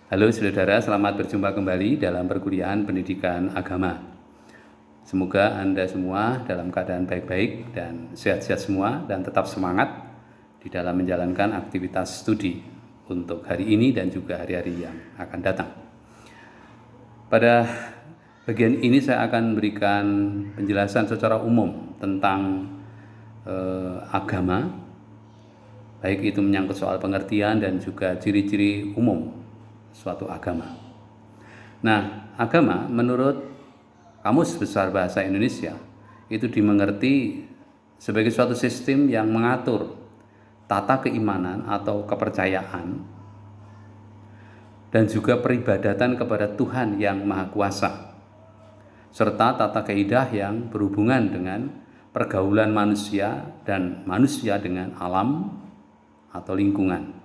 Halo saudara, selamat berjumpa kembali dalam perkuliahan pendidikan agama. Semoga Anda semua dalam keadaan baik-baik dan sehat-sehat semua dan tetap semangat di dalam menjalankan aktivitas studi untuk hari ini dan juga hari-hari yang akan datang. Pada bagian ini saya akan berikan penjelasan secara umum tentang agama, baik itu menyangkut soal pengertian dan juga ciri-ciri umum suatu agama. Nah, agama menurut Kamus Besar Bahasa Indonesia itu dimengerti sebagai suatu sistem yang mengatur tata keimanan atau kepercayaan dan juga peribadatan kepada Tuhan yang Maha Kuasa, serta tata kaidah yang berhubungan dengan pergaulan manusia dan manusia dengan alam atau lingkungan,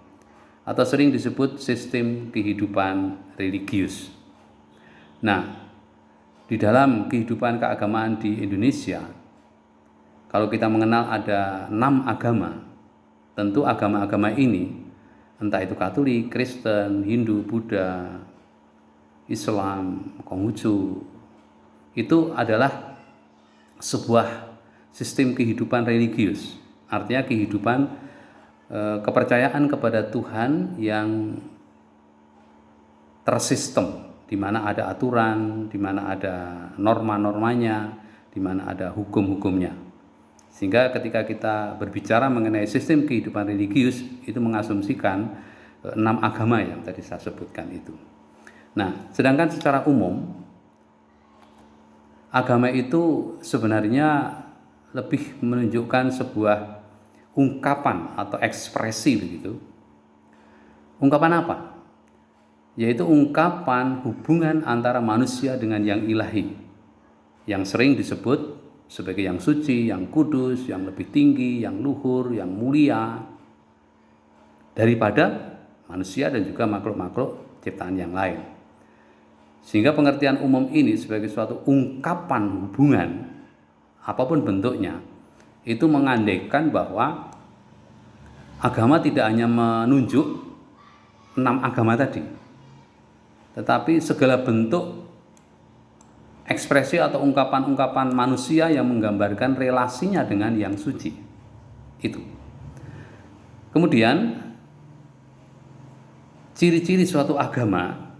atau sering disebut sistem kehidupan religius. Nah, di dalam kehidupan keagamaan di Indonesia, kalau kita mengenal ada 6 agama, tentu agama-agama ini, entah itu Katolik, Kristen, Hindu, Buddha, Islam, Konghucu, itu adalah sebuah sistem kehidupan religius. Artinya kehidupan kepercayaan kepada Tuhan yang tersistem, di mana ada aturan, di mana ada norma-normanya, di mana ada hukum-hukumnya. Sehingga ketika kita berbicara mengenai sistem kehidupan religius, itu mengasumsikan 6 agama yang tadi saya sebutkan itu. Nah, sedangkan secara umum, agama itu sebenarnya lebih menunjukkan sebuah ungkapan atau ekspresi begitu. Ungkapan apa? Yaitu ungkapan hubungan antara manusia dengan yang ilahi, yang sering disebut sebagai yang suci, yang kudus, yang lebih tinggi, yang luhur, yang mulia daripada manusia dan juga makhluk-makhluk ciptaan yang lain. Sehingga pengertian umum ini sebagai suatu ungkapan hubungan apapun bentuknya, itu mengandaikan bahwa agama tidak hanya menunjuk 6 agama tadi, tetapi segala bentuk ekspresi atau ungkapan-ungkapan manusia yang menggambarkan relasinya dengan yang suci. Itu. Kemudian ciri-ciri suatu agama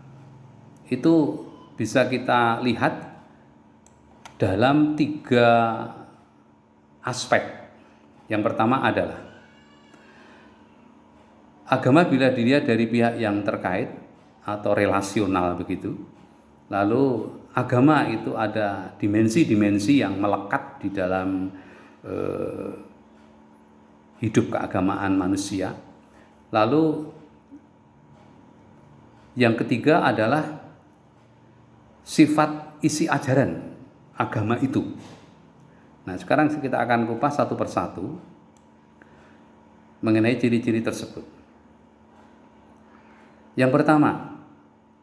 itu bisa kita lihat dalam 3 aspek. Yang pertama adalah agama bila dilihat dari pihak yang terkait atau relasional begitu. Lalu agama itu ada dimensi-dimensi yang melekat di dalam hidup keagamaan manusia. Lalu yang ketiga adalah sifat isi ajaran agama itu. Nah, sekarang kita akan kupas satu persatu mengenai ciri-ciri tersebut. Yang pertama,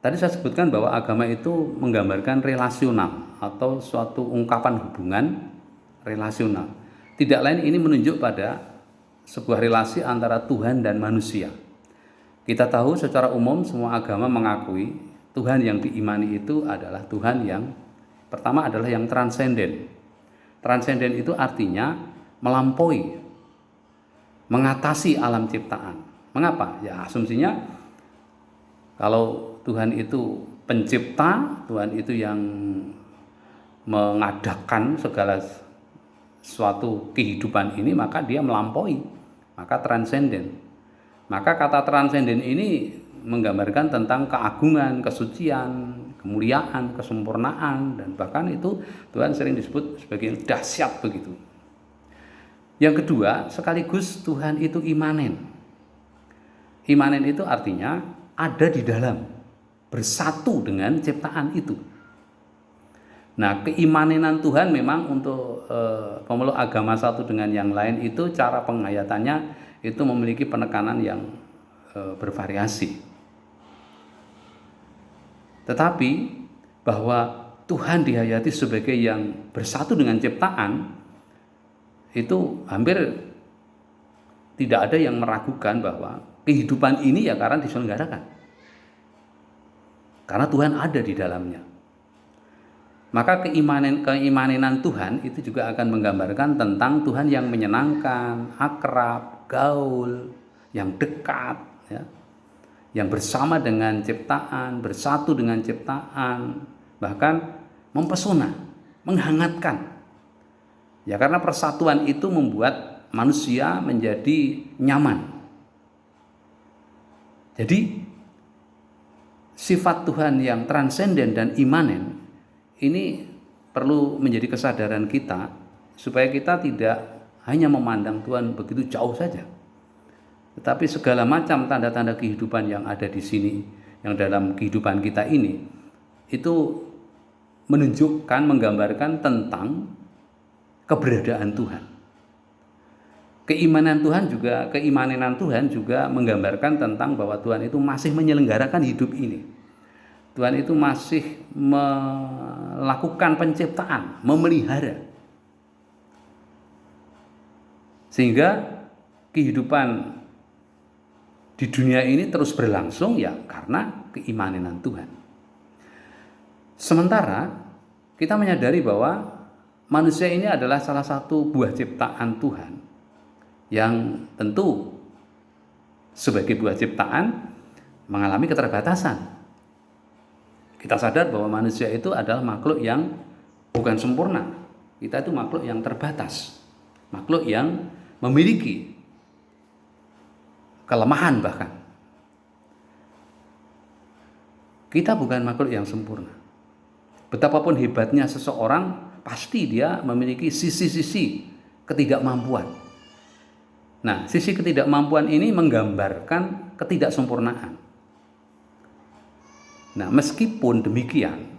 tadi saya sebutkan bahwa agama itu menggambarkan relasional atau suatu ungkapan hubungan relasional. Tidak lain ini menunjuk pada sebuah relasi antara Tuhan dan manusia. Kita tahu secara umum semua agama mengakui Tuhan yang diimani itu adalah Tuhan yang pertama adalah yang transenden. Transenden itu artinya melampaui, mengatasi alam ciptaan. Mengapa? Ya asumsinya kalau Tuhan itu pencipta, Tuhan itu yang mengadakan segala suatu kehidupan ini, maka dia melampaui, maka transenden. Maka kata transenden ini menggambarkan tentang keagungan, kesucian, kemuliaan, kesempurnaan, dan bahkan itu Tuhan sering disebut sebagai dahsyat begitu. Yang kedua, sekaligus Tuhan itu imanen. Imanen itu artinya ada di dalam, bersatu dengan ciptaan itu. Nah, keimanenan Tuhan memang untuk pemeluk agama satu dengan yang lain itu cara penghayatannya itu memiliki penekanan yang bervariasi. Tetapi bahwa Tuhan dihayati sebagai yang bersatu dengan ciptaan, itu hampir tidak ada yang meragukan bahwa kehidupan ini ya karena diselenggarakan. karena Tuhan ada di dalamnya. Maka keimanan Tuhan itu juga akan menggambarkan tentang Tuhan yang menyenangkan, akrab, gaul, yang dekat, ya, yang bersama dengan ciptaan, bersatu dengan ciptaan, bahkan mempesona, menghangatkan. Ya, karena persatuan itu membuat manusia menjadi nyaman. Jadi sifat Tuhan yang transenden dan imanen ini perlu menjadi kesadaran kita supaya kita tidak hanya memandang Tuhan begitu jauh saja, tetapi segala macam tanda-tanda kehidupan yang ada di sini, yang dalam kehidupan kita ini, itu menunjukkan, menggambarkan tentang keberadaan Tuhan. Keimanan Tuhan juga menggambarkan tentang bahwa Tuhan itu masih menyelenggarakan hidup ini. Tuhan itu masih melakukan penciptaan, memelihara. Sehingga kehidupan di dunia ini terus berlangsung ya karena keimanan Tuhan. Sementara kita menyadari bahwa manusia ini adalah salah satu buah ciptaan Tuhan yang tentu sebagai buah ciptaan mengalami keterbatasan. Kita sadar bahwa manusia itu adalah makhluk yang bukan sempurna. Kita itu makhluk yang terbatas, makhluk yang memiliki kelemahan bahkan. Kita bukan makhluk yang sempurna. Betapapun hebatnya seseorang, pasti dia memiliki sisi-sisi ketidakmampuan. Nah, sisi ketidakmampuan ini menggambarkan ketidaksempurnaan. Nah, meskipun demikian,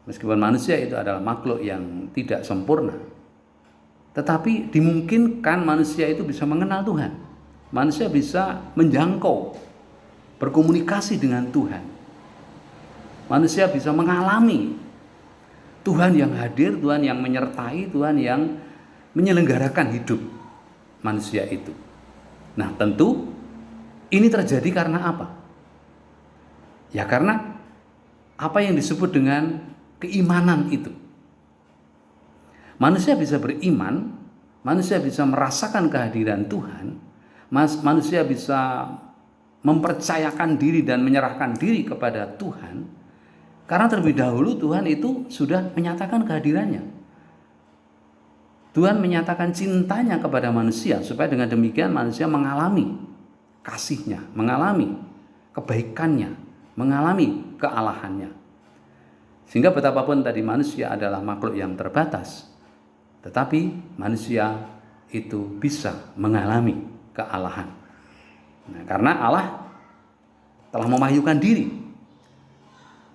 meskipun manusia itu adalah makhluk yang tidak sempurna, tetapi dimungkinkan manusia itu bisa mengenal Tuhan. Manusia bisa menjangkau, berkomunikasi dengan Tuhan. Manusia bisa mengalami Tuhan yang hadir, Tuhan yang menyertai, Tuhan yang menyelenggarakan hidup manusia itu. Nah, tentu ini terjadi karena apa? Ya karena apa yang disebut dengan keimanan itu. Manusia bisa beriman, manusia bisa merasakan kehadiran Tuhan, manusia bisa mempercayakan diri dan menyerahkan diri kepada Tuhan, karena terlebih dahulu Tuhan itu sudah menyatakan kehadirannya. Tuhan menyatakan cintanya kepada manusia, supaya dengan demikian manusia mengalami kasih-Nya, mengalami kebaikannya, mengalami kealahannya. Sehingga betapapun tadi manusia adalah makhluk yang terbatas, tetapi manusia itu bisa mengalami kealahan. Nah, karena Allah telah memahyukan diri.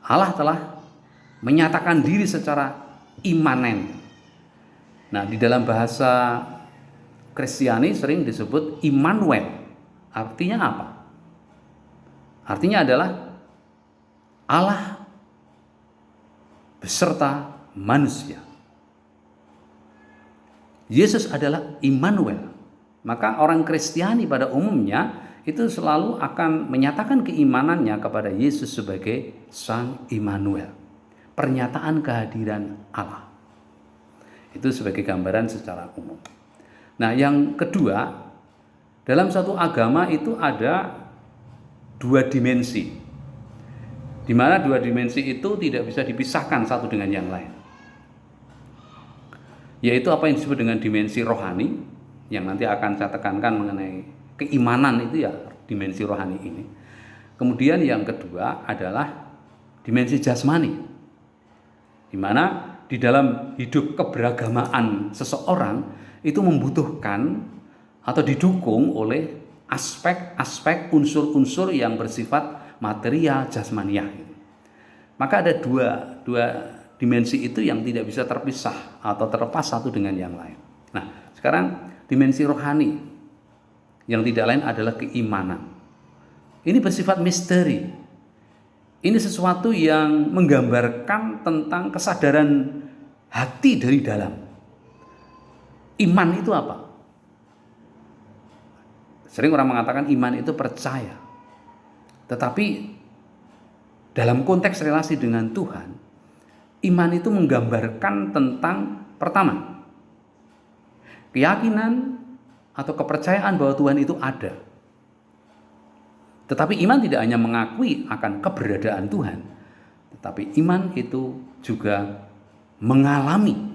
Allah telah menyatakan diri secara imanen. Nah, di dalam bahasa Kristiani sering disebut Immanuel. Artinya apa? Artinya adalah Allah beserta manusia. Yesus adalah Immanuel. Maka orang Kristiani pada umumnya itu selalu akan menyatakan keimanannya kepada Yesus sebagai Sang Immanuel. Pernyataan kehadiran Allah. Itu sebagai gambaran secara umum. Nah, yang kedua, dalam satu agama itu ada dua dimensi, di mana dua dimensi itu tidak bisa dipisahkan satu dengan yang lain, yaitu apa yang disebut dengan dimensi rohani, yang nanti akan saya tekankan mengenai keimanan itu ya dimensi rohani ini. Kemudian yang kedua adalah dimensi jasmani, di mana di dalam hidup keberagamaan seseorang itu membutuhkan atau didukung oleh aspek-aspek unsur-unsur yang bersifat material jasmaniah. Maka ada dua dimensi itu yang tidak bisa terpisah atau terlepas satu dengan yang lain. Nah, sekarang dimensi rohani yang tidak lain adalah keimanan. Ini bersifat misteri. Ini sesuatu yang menggambarkan tentang kesadaran hati dari dalam. Iman itu apa? Sering orang mengatakan iman itu percaya. Tetapi dalam konteks relasi dengan Tuhan, iman itu menggambarkan tentang pertama, keyakinan atau kepercayaan bahwa Tuhan itu ada. Tetapi iman tidak hanya mengakui akan keberadaan Tuhan, tetapi iman itu juga mengalami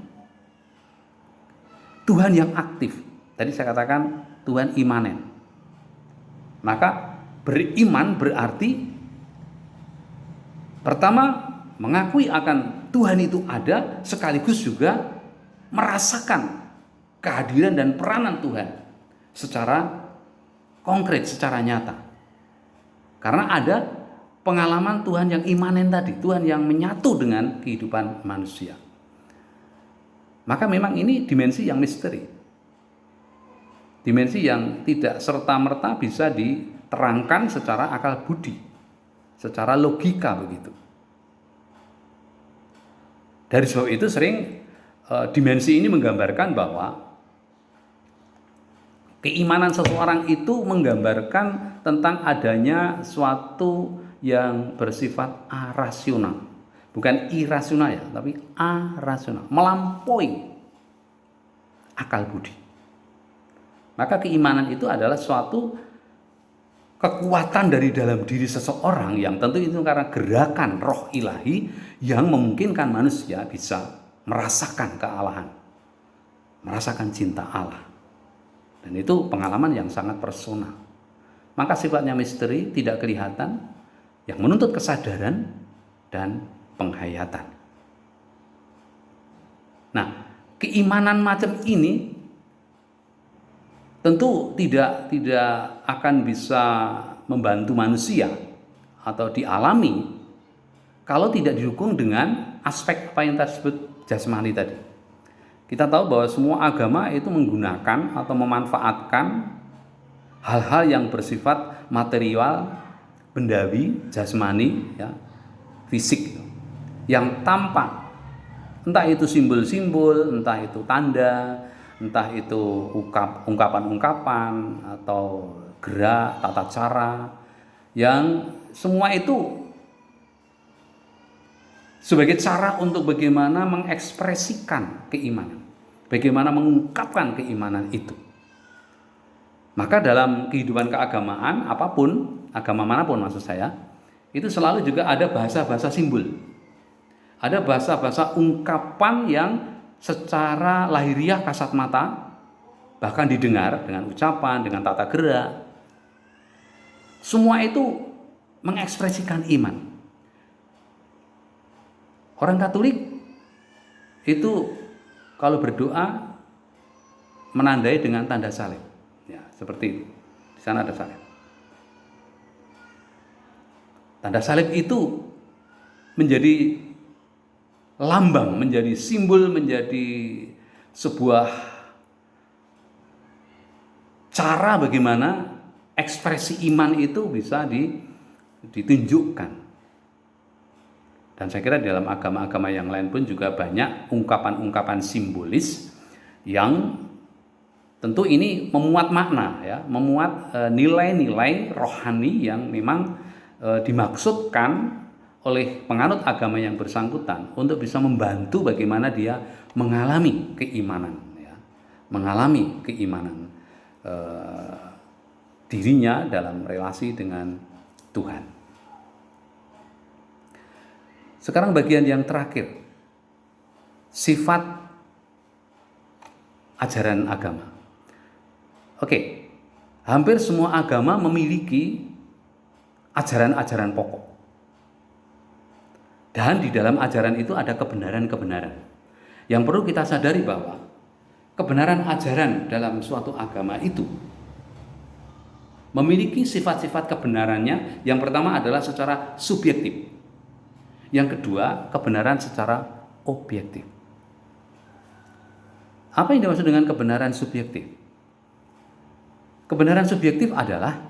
Tuhan yang aktif. Tadi saya katakan Tuhan imanen. Maka beriman berarti pertama mengakui akan Tuhan itu ada, sekaligus juga merasakan kehadiran dan peranan Tuhan secara konkret, secara nyata. Karena ada pengalaman Tuhan yang imanen tadi, Tuhan yang menyatu dengan kehidupan manusia. Maka memang ini dimensi yang misteri. Dimensi yang tidak serta-merta bisa diterangkan secara akal budi, secara logika begitu. Dari sebab itu sering dimensi ini menggambarkan bahwa keimanan seseorang itu menggambarkan tentang adanya suatu yang bersifat arasional. Bukan irasional ya, tapi arasional, melampaui akal budi. Maka keimanan itu adalah suatu kekuatan dari dalam diri seseorang yang tentu itu karena gerakan roh ilahi yang memungkinkan manusia bisa merasakan kealahan, merasakan cinta Allah. Dan itu pengalaman yang sangat personal. Maka sifatnya misteri, tidak kelihatan, yang menuntut kesadaran dan penghayatan. Nah, keimanan macam ini tentu tidak akan bisa membantu manusia atau dialami kalau tidak didukung dengan aspek apa yang tersebut jasmani tadi. Kita tahu bahwa semua agama itu menggunakan atau memanfaatkan hal-hal yang bersifat material, bendawi, jasmani, ya, fisik, yang tampak, entah itu simbol-simbol, entah itu tanda, entah itu ungkapan-ungkapan atau gerak, tata cara, yang semua itu sebagai cara untuk bagaimana mengekspresikan keimanan, bagaimana mengungkapkan keimanan itu. Maka dalam kehidupan keagamaan apapun, agama manapun maksud saya, itu selalu juga ada bahasa-bahasa simbol. Ada bahasa-bahasa ungkapan yang secara lahiriah kasat mata, bahkan didengar dengan ucapan, dengan tata gerak. Semua itu mengekspresikan iman. Orang Katolik itu kalau berdoa menandai dengan tanda salib. Ya, seperti itu. Di sana ada salib. Tanda salib itu menjadi lambang, menjadi simbol, menjadi sebuah cara bagaimana ekspresi iman itu bisa ditunjukkan. Dan saya kira dalam agama-agama yang lain pun juga banyak ungkapan-ungkapan simbolis yang tentu ini memuat makna, ya, memuat nilai-nilai rohani yang memang dimaksudkan oleh penganut agama yang bersangkutan untuk bisa membantu bagaimana dia mengalami keimanan, ya, mengalami keimanan dirinya dalam relasi dengan Tuhan. Sekarang bagian yang terakhir, sifat ajaran agama. Oke, hampir semua agama memiliki ajaran-ajaran pokok. Dan di dalam ajaran itu ada kebenaran-kebenaran. Yang perlu kita sadari bahwa kebenaran ajaran dalam suatu agama itu memiliki sifat-sifat kebenarannya. Yang pertama adalah secara subjektif. Yang kedua, kebenaran secara objektif. Apa yang dimaksud dengan kebenaran subjektif? Kebenaran subjektif adalah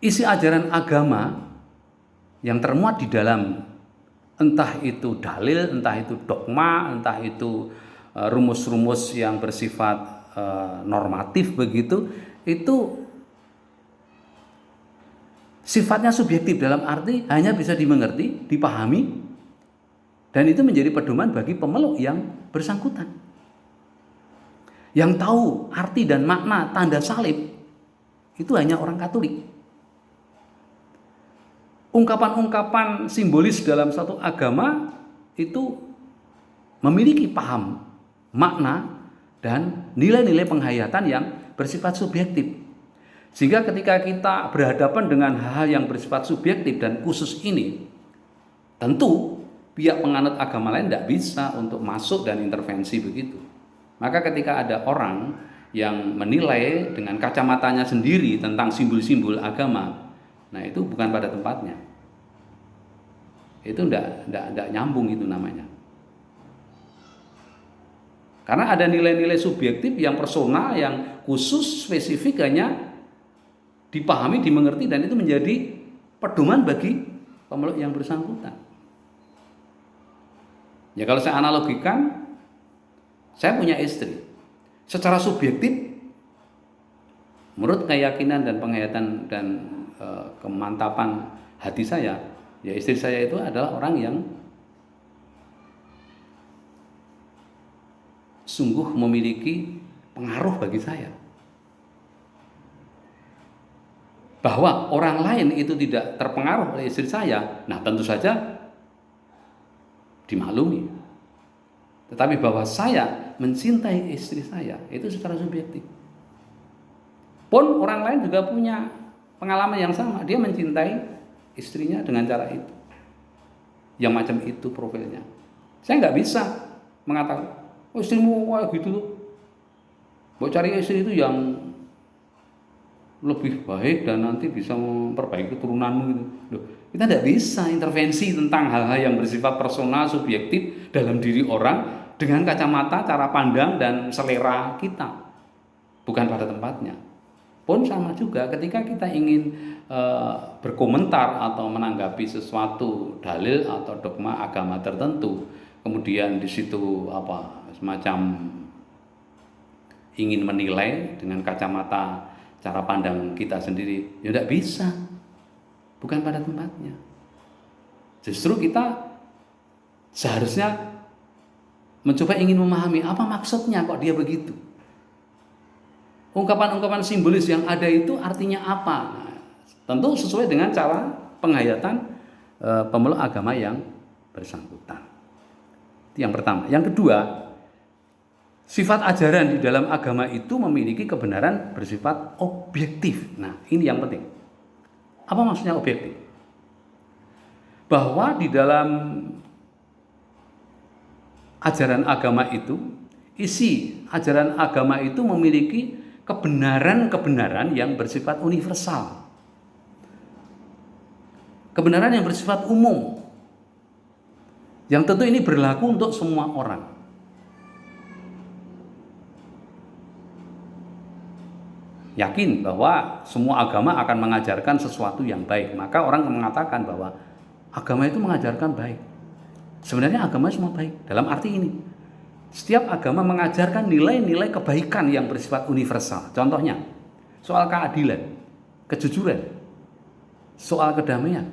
isi ajaran agama yang termuat di dalam entah itu dalil, entah itu dogma, entah itu rumus-rumus yang bersifat normatif begitu, itu sifatnya subjektif dalam arti hanya bisa dimengerti, dipahami, dan itu menjadi pedoman bagi pemeluk yang bersangkutan. Yang tahu arti dan makna tanda salib itu hanya orang Katolik. Ungkapan-ungkapan simbolis dalam satu agama itu memiliki paham, makna, dan nilai-nilai penghayatan yang bersifat subjektif. Sehingga ketika kita berhadapan dengan hal-hal yang bersifat subjektif dan khusus ini, tentu pihak penganut agama lain tidak bisa untuk masuk dan intervensi begitu. Maka ketika ada orang yang menilai dengan kacamatanya sendiri tentang simbol-simbol agama, nah itu bukan pada tempatnya. Itu enggak nyambung itu namanya. Karena ada nilai-nilai subjektif yang personal, yang khusus, spesifik, hanya dipahami, dimengerti, dan itu menjadi pedoman bagi pemeluk yang bersangkutan. Ya kalau saya analogikan, saya punya istri. Secara subjektif, menurut keyakinan dan penghayatan dan kemantapan hati saya, ya istri saya itu adalah orang yang sungguh memiliki pengaruh bagi saya. Bahwa orang lain itu tidak terpengaruh oleh istri saya, nah tentu saja dimaklumi. Tetapi bahwa saya mencintai istri saya itu secara subjektif. Pun orang lain juga punya pengalaman yang sama, dia mencintai istrinya dengan cara itu, yang macam itu profilnya. Saya nggak bisa mengatakan, oh istrimu wah gitu loh, mau cari istri itu yang lebih baik dan nanti bisa memperbaiki keturunanmu gitu. Loh, kita tidak bisa intervensi tentang hal-hal yang bersifat personal, subjektif dalam diri orang dengan kacamata, cara pandang, dan selera kita. Bukan pada tempatnya. Pun sama juga ketika kita ingin berkomentar atau menanggapi sesuatu dalil atau dogma agama tertentu, kemudian di situ semacam ingin menilai dengan kacamata cara pandang kita sendiri, ya tidak bisa, bukan pada tempatnya. Justru kita seharusnya mencoba ingin memahami apa maksudnya kok dia begitu. Ungkapan-ungkapan simbolis yang ada itu artinya apa? Nah, tentu sesuai dengan cara penghayatan pemeluk agama yang bersangkutan. Itu yang pertama. Yang kedua, sifat ajaran di dalam agama itu memiliki kebenaran bersifat objektif. Nah, ini yang penting. Apa maksudnya objektif? Bahwa di dalam ajaran agama itu, isi ajaran agama itu memiliki kebenaran-kebenaran yang bersifat universal. Kebenaran yang bersifat umum. Yang tentu ini berlaku untuk semua orang. Yakin bahwa semua agama akan mengajarkan sesuatu yang baik. Maka orang mengatakan bahwa agama itu mengajarkan baik. Sebenarnya agama semua baik. Dalam arti ini, setiap agama mengajarkan nilai-nilai kebaikan yang bersifat universal. Contohnya, soal keadilan, kejujuran, soal kedamaian,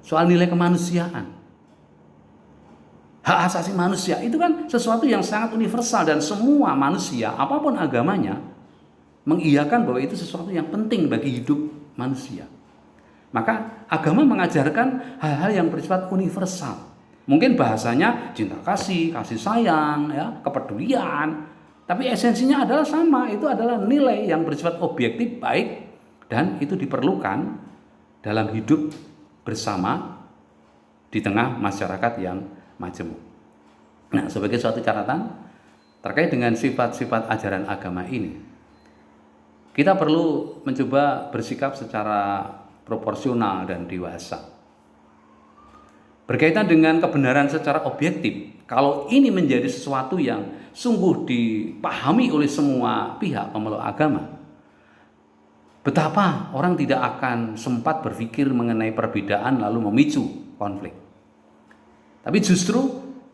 soal nilai kemanusiaan, hak asasi manusia. Itu kan sesuatu yang sangat universal dan semua manusia, apapun agamanya, mengiyakan bahwa itu sesuatu yang penting bagi hidup manusia. Maka agama mengajarkan hal-hal yang bersifat universal. Mungkin bahasanya cinta kasih, kasih sayang, ya, kepedulian. Tapi esensinya adalah sama, itu adalah nilai yang bersifat objektif baik dan itu diperlukan dalam hidup bersama di tengah masyarakat yang majemuk. Nah, sebagai suatu catatan terkait dengan sifat-sifat ajaran agama ini, kita perlu mencoba bersikap secara proporsional dan dewasa. Berkaitan dengan kebenaran secara objektif, kalau ini menjadi sesuatu yang sungguh dipahami oleh semua pihak pemeluk agama, betapa orang tidak akan sempat berpikir mengenai perbedaan lalu memicu konflik. Tapi justru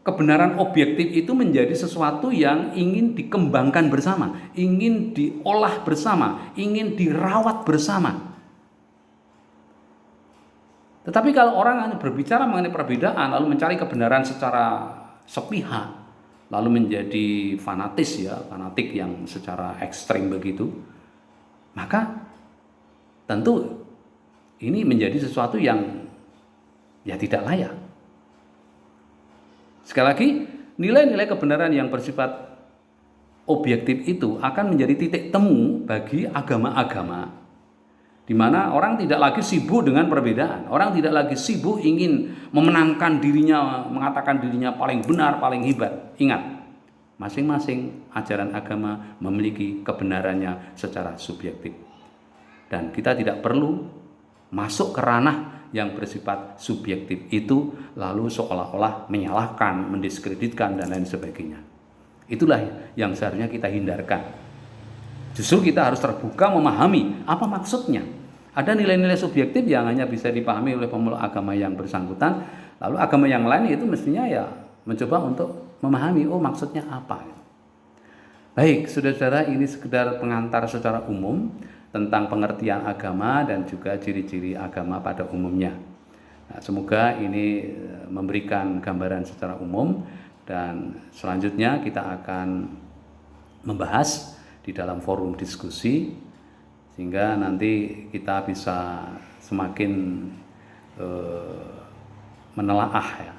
kebenaran objektif itu menjadi sesuatu yang ingin dikembangkan bersama, ingin diolah bersama, ingin dirawat bersama. Tetapi kalau orang hanya berbicara mengenai perbedaan lalu mencari kebenaran secara sepihak, lalu menjadi fanatis ya, fanatik yang secara ekstrim begitu, maka tentu ini menjadi sesuatu yang ya tidak layak. Sekali lagi, nilai-nilai kebenaran yang bersifat objektif itu akan menjadi titik temu bagi agama-agama di mana orang tidak lagi sibuk dengan perbedaan. Orang tidak lagi sibuk ingin memenangkan dirinya, mengatakan dirinya paling benar, paling hebat. Ingat, masing-masing ajaran agama memiliki kebenarannya secara subjektif. Dan kita tidak perlu masuk ke ranah yang bersifat subjektif itu lalu seolah-olah menyalahkan, mendiskreditkan dan lain sebagainya. Itulah yang seharusnya kita hindarkan. Justru kita harus terbuka memahami apa maksudnya. Ada nilai-nilai subjektif yang hanya bisa dipahami oleh pemeluk agama yang bersangkutan, lalu agama yang lain itu mestinya ya mencoba untuk memahami maksudnya apa. Baik, saudara-saudara, ini sekedar pengantar secara umum tentang pengertian agama dan juga ciri-ciri agama pada umumnya. Nah, semoga ini memberikan gambaran secara umum. Dan selanjutnya kita akan membahas di dalam forum diskusi sehingga nanti kita bisa semakin menelaah ya.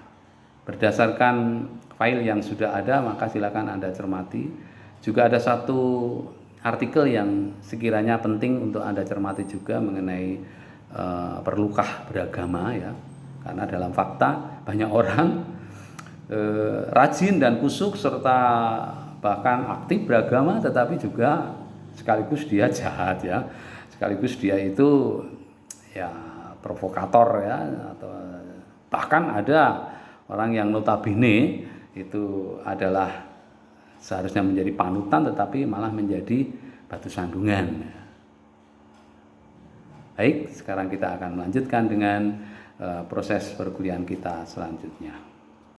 Berdasarkan file yang sudah ada maka silakan Anda cermati. Juga ada satu artikel yang sekiranya penting untuk Anda cermati juga mengenai perlukah beragama ya. Karena dalam fakta banyak orang rajin dan kusuk serta bahkan aktif beragama tetapi juga sekaligus dia jahat ya, sekaligus dia itu ya provokator ya, atau bahkan ada orang yang notabene itu adalah seharusnya menjadi panutan tetapi malah menjadi batu sandungan. Baik, sekarang kita akan melanjutkan dengan proses perkuliahan kita selanjutnya.